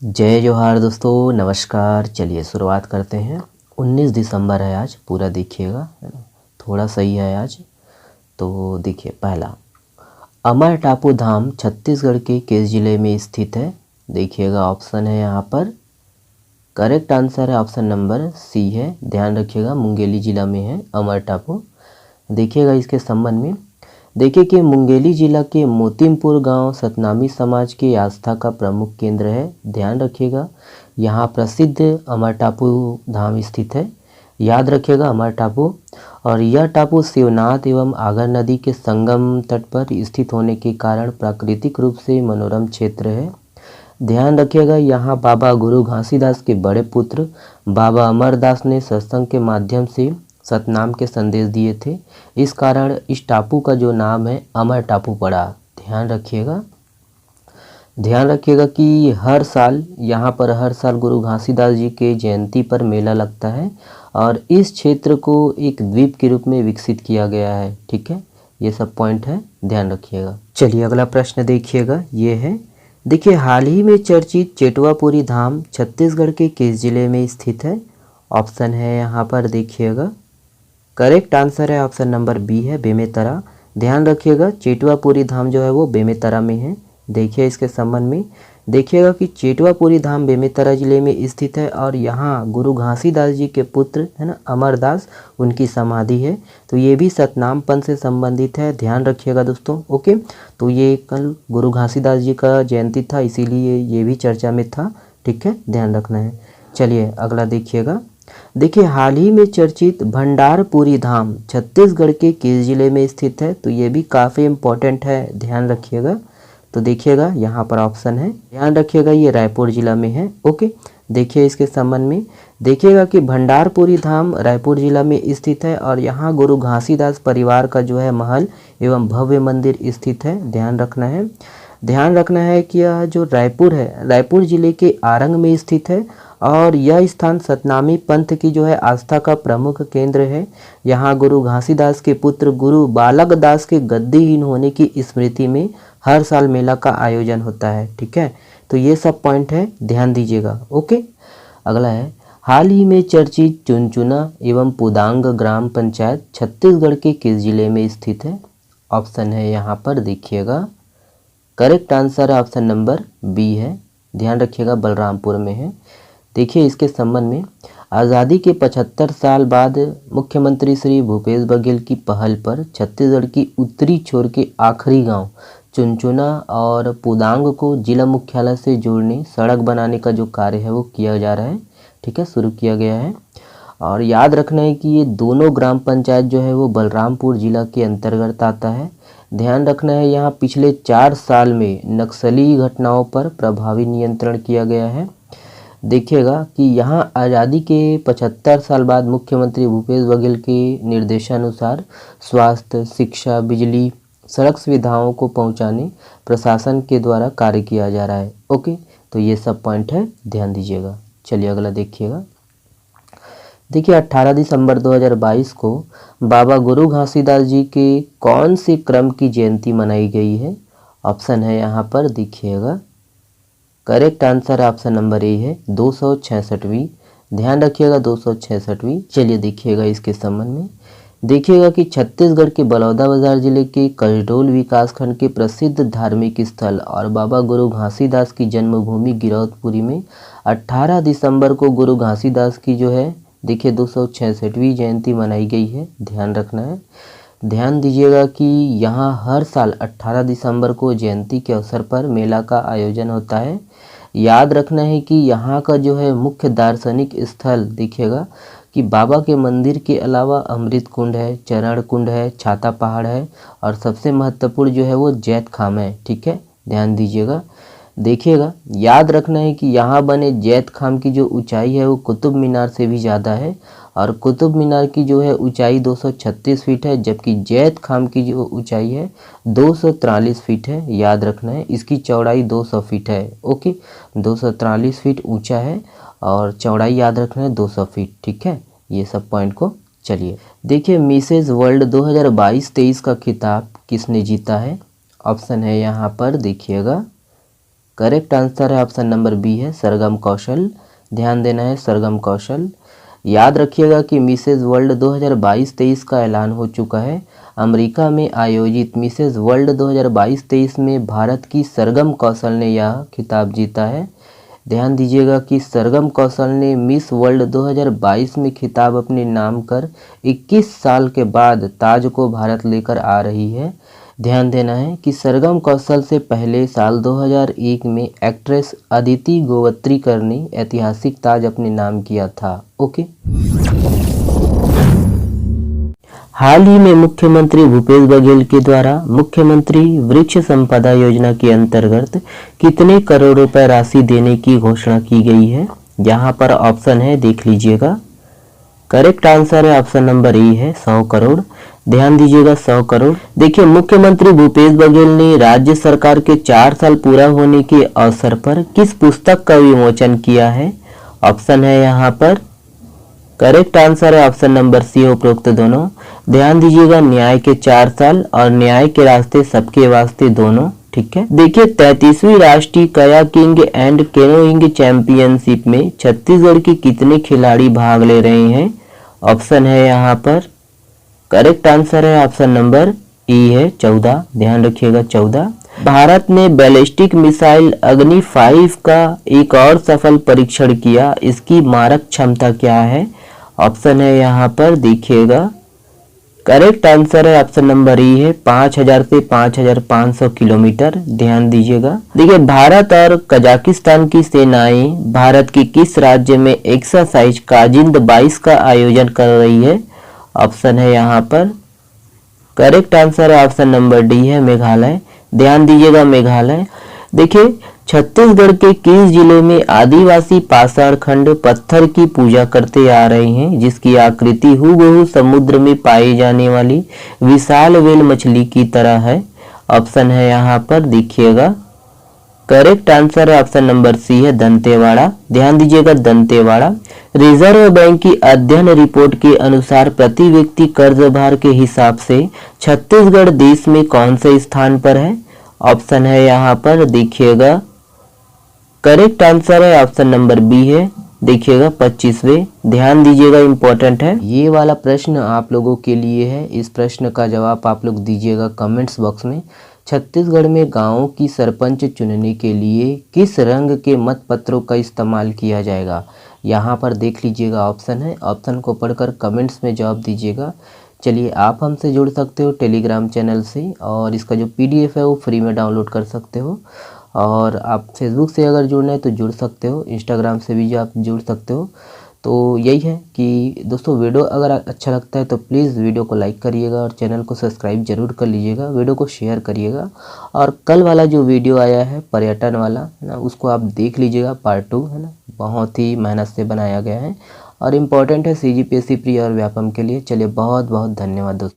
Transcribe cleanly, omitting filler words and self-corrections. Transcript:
जय जोहार दोस्तों, नमस्कार। चलिए शुरुआत करते हैं। 19 दिसंबर है आज, पूरा देखिएगा, है ना। थोड़ा सही है आज। तो देखिए, पहला अमर टापू धाम छत्तीसगढ़ के किस जिले में स्थित है? देखिएगा, ऑप्शन है यहाँ पर। करेक्ट आंसर है ऑप्शन नंबर सी है। ध्यान रखिएगा, मुंगेली जिला में है अमर टापू। देखिएगा इसके संबंध में, देखिए कि मुंगेली जिला के मोतिमपुर गांव सतनामी समाज की आस्था का प्रमुख केंद्र है। ध्यान रखिएगा, यहाँ प्रसिद्ध अमर टापू धाम स्थित है। याद रखिएगा अमर टापू। और यह टापू शिवनाथ एवं आगर नदी के संगम तट पर स्थित होने के कारण प्राकृतिक रूप से मनोरम क्षेत्र है। ध्यान रखिएगा, यहाँ बाबा गुरु घासीदास के बड़े पुत्र बाबा अमरदास ने सत्संग के माध्यम से सतनाम के संदेश दिए थे। इस कारण इस टापू का जो नाम है अमर टापू पड़ा। ध्यान रखिएगा कि हर साल यहाँ पर गुरु घासीदास जी के जयंती पर मेला लगता है और इस क्षेत्र को एक द्वीप के रूप में विकसित किया गया है। ठीक है, ये सब पॉइंट है, ध्यान रखिएगा। चलिए अगला प्रश्न देखिएगा, ये है। देखिए, हाल ही में चर्चित चेटवापुरी धाम छत्तीसगढ़ के किस जिले में स्थित है? ऑप्शन है यहाँ पर, देखिएगा। करेक्ट आंसर है ऑप्शन नंबर बी है, बेमेतरा। ध्यान रखिएगा, चेटवापुरी धाम जो है वो बेमेतरा में है। देखिए इसके संबंध में, देखिएगा कि चेटवापुरी धाम बेमेतरा जिले में स्थित है और यहाँ गुरु घासीदास जी के पुत्र है ना अमरदास, उनकी समाधि है। तो ये भी सतनाम पंथ से संबंधित है। ध्यान रखिएगा दोस्तों। ओके, तो ये कल गुरु घासीदास जी का जयंती था, इसीलिए ये भी चर्चा में था। ठीक है, ध्यान रखना है। चलिए अगला देखिएगा। देखिए, हाल ही में चर्चित भंडारपुरी धाम छत्तीसगढ़ के किस जिले में स्थित है? तो ये भी काफ़ी इम्पोर्टेंट है, ध्यान रखिएगा। तो देखिएगा यहाँ पर ऑप्शन है, ध्यान रखिएगा, ये रायपुर जिला में है। ओके, देखिए इसके संबंध में, देखिएगा कि भंडारपुरी धाम रायपुर जिला में स्थित है और यहाँ गुरु घासीदास परिवार का जो है महल एवं भव्य मंदिर स्थित है। ध्यान रखना है कि यह जो रायपुर है, रायपुर जिले के आरंग में स्थित है और यह स्थान सतनामी पंथ की जो है आस्था का प्रमुख केंद्र है। यहाँ गुरु घासीदास के पुत्र गुरु बालक दास के गद्दीहीन होने की स्मृति में हर साल मेला का आयोजन होता है। ठीक है, तो ये सब पॉइंट है, ध्यान दीजिएगा। ओके, अगला है। हाल ही में चर्चित चुनचुना एवं पुदांग ग्राम पंचायत छत्तीसगढ़ के किस जिले में स्थित है? ऑप्शन है यहाँ पर, देखिएगा। करेक्ट आंसर है ऑप्शन नंबर बी है। ध्यान रखिएगा, बलरामपुर में है। देखिए इसके संबंध में, आज़ादी के 75 साल बाद मुख्यमंत्री श्री भूपेश बघेल की पहल पर छत्तीसगढ़ की उत्तरी छोर के आखिरी गांव चुनचुना और पुदांग को जिला मुख्यालय से जोड़ने सड़क बनाने का जो कार्य है वो किया जा रहा है। ठीक है, शुरू किया गया है। और याद रखना है कि ये दोनों ग्राम पंचायत जो है वो बलरामपुर जिला के अंतर्गत आता है। ध्यान रखना है, यहाँ पिछले 4 साल में नक्सली घटनाओं पर प्रभावी नियंत्रण किया गया है। देखिएगा कि यहाँ आज़ादी के 75 साल बाद मुख्यमंत्री भूपेश बघेल के निर्देशानुसार स्वास्थ्य, शिक्षा, बिजली, सड़क सुविधाओं को पहुँचाने प्रशासन के द्वारा कार्य किया जा रहा है। ओके, तो ये सब पॉइंट है, ध्यान दीजिएगा। चलिए अगला देखिएगा। देखिए, 18 दिसंबर 2022 को बाबा गुरु घासीदास जी के कौन से क्रम की जयंती मनाई गई है? ऑप्शन है यहाँ पर, देखिएगा। Correct answer option number A है, 266वीं। ध्यान रखिएगा, 266वीं। चलिए देखिएगा इसके संबंध में, देखिएगा कि छत्तीसगढ़ के बलौदाबाजार जिले के कसडोल विकासखंड के प्रसिद्ध धार्मिक स्थल और बाबा गुरु घासीदास की जन्मभूमि गिरौदपुरी में 18 दिसंबर को गुरु घासीदास की जो है देखिए 266वीं जयंती मनाई गई है। ध्यान रखना है, ध्यान दीजिएगा कि यहाँ हर साल 18 दिसंबर को जयंती के अवसर पर मेला का आयोजन होता है। याद रखना है कि यहाँ का जो है मुख्य दार्शनिक स्थल देखिएगा कि बाबा के मंदिर के अलावा अमृत कुंड है, चरण कुंड है, छाता पहाड़ है और सबसे महत्वपूर्ण जो है वो जैत खाम है। ठीक है, ध्यान दीजिएगा। देखिएगा, याद रखना है कि यहाँ बने जैत खाम की जो ऊंचाई है वो कुतुब मीनार से भी ज़्यादा है और कुतुब मीनार की जो है ऊंचाई 236 फीट है, जबकि जैत खाम की जो ऊंचाई है 243 फीट है। याद रखना है, इसकी चौड़ाई 200 फीट है। ओके, 243 फीट ऊंचा है और चौड़ाई याद रखना है 200 फीट। ठीक है, ये सब पॉइंट को चलिए देखिए। मिसेज वर्ल्ड 2022-23 का खिताब किसने जीता है? ऑप्शन है यहाँ पर, देखिएगा। करेक्ट आंसर है ऑप्शन नंबर बी है सरगम कौशल। ध्यान देना है सरगम कौशल। याद रखिएगा कि मिसेज वर्ल्ड 2022-23 का ऐलान हो चुका है। अमेरिका में आयोजित मिसेज वर्ल्ड 2022-23 में भारत की सरगम कौशल ने यह खिताब जीता है। ध्यान दीजिएगा कि सरगम कौशल ने मिस वर्ल्ड 2022 में खिताब अपने नाम कर 21 साल के बाद ताज को भारत लेकर आ रही है। ध्यान देना है कि सरगम कौशल से पहले साल 2001 में एक्ट्रेस अदिति गोवत्रीकर ने ऐतिहासिक ताज अपने नाम किया था। ओके। हाल ही में मुख्यमंत्री भूपेश बघेल के द्वारा मुख्यमंत्री वृक्ष संपदा योजना के अंतर्गत कितने करोड़ रुपए राशि देने की घोषणा की गई है। यहाँ पर ऑप्शन है, देख लीजिएगा। करेक्ट आंसर है ऑप्शन नंबर ए है 100 करोड़। ध्यान दीजिएगा 100 करोड़। देखिए, मुख्यमंत्री भूपेश बघेल ने राज्य सरकार के 4 साल पूरा होने के अवसर पर किस पुस्तक का विमोचन किया है। ऑप्शन है यहाँ पर, करेक्ट आंसर है ऑप्शन नंबर सी उपरोक्त दोनों। ध्यान दीजिएगा, न्याय के 4 साल और न्याय के रास्ते सबके वास्ते दोनों। ठीक है। देखिए, 33वीं राष्ट्रीय कयाकिंग एंड कैनोइंग चैंपियनशिप में छत्तीसगढ़ के कितने खिलाड़ी भाग ले रहे हैं। ऑप्शन है यहाँ पर, करेक्ट आंसर है ऑप्शन नंबर ई है 14। ध्यान रखिएगा 14। भारत ने बैलिस्टिक मिसाइल अग्नि 5 का एक और सफल परीक्षण किया। इसकी मारक क्षमता क्या है। ऑप्शन है यहाँ पर, देखिएगा। करेक्ट आंसर है ऑप्शन नंबर ई है 5000 से 5500 किलोमीटर। ध्यान दीजिएगा। देखिए, भारत और कजाकिस्तान की सेनाएं भारत के किस राज्य में एक्सरसाइज काजिंद 22 का आयोजन कर रही है। ऑप्शन है यहाँ पर, करेक्ट आंसर है ऑप्शन नंबर डी है मेघालय। ध्यान दीजिएगा, मेघालय। देखिए, छत्तीसगढ़ के किस जिले में आदिवासी पाषाण खंड पत्थर की पूजा करते आ रहे हैं, जिसकी आकृति हूबहू समुद्र में पाई जाने वाली विशाल व्हेल मछली की तरह है। ऑप्शन है यहाँ पर, देखिएगा। करेक्ट आंसर है ऑप्शन नंबर सी है दंतेवाड़ा। ध्यान दीजिएगा, दंतेवाड़ा। रिजर्व बैंक की अध्ययन रिपोर्ट के अनुसार प्रति व्यक्ति कर्ज भार के हिसाब से छत्तीसगढ़ देश में कौन से स्थान पर है। ऑप्शन है यहाँ पर, देखिएगा। करेक्ट आंसर है ऑप्शन नंबर बी है, देखिएगा 25वें। ध्यान दीजिएगा, इंपॉर्टेंट है। ये वाला प्रश्न आप लोगों के लिए है। इस प्रश्न का जवाब आप लोग दीजिएगा कमेंट्स बॉक्स में। छत्तीसगढ़ में गांवों की सरपंच चुनने के लिए किस रंग के मतपत्रों का इस्तेमाल किया जाएगा। यहाँ पर देख लीजिएगा, ऑप्शन है। ऑप्शन को पढ़कर कमेंट्स में जवाब दीजिएगा। चलिए, आप हमसे जुड़ सकते हो टेलीग्राम चैनल से, और इसका जो PDF है वो फ्री में डाउनलोड कर सकते हो। और आप फेसबुक से अगर जुड़ना है तो जुड़ सकते हो, इंस्टाग्राम से भी आप जुड़ सकते हो। तो यही है कि दोस्तों, वीडियो अगर अच्छा लगता है तो प्लीज़ वीडियो को लाइक करिएगा और चैनल को सब्सक्राइब जरूर कर लीजिएगा। वीडियो को शेयर करिएगा। और कल वाला जो वीडियो आया है पर्यटन वाला, है ना, उसको आप देख लीजिएगा, पार्ट 2 है ना, बहुत ही मेहनत से बनाया गया है और इम्पॉर्टेंट है CGPSC प्री और व्यापम के लिए। चलिए, बहुत बहुत धन्यवाद दोस्तों।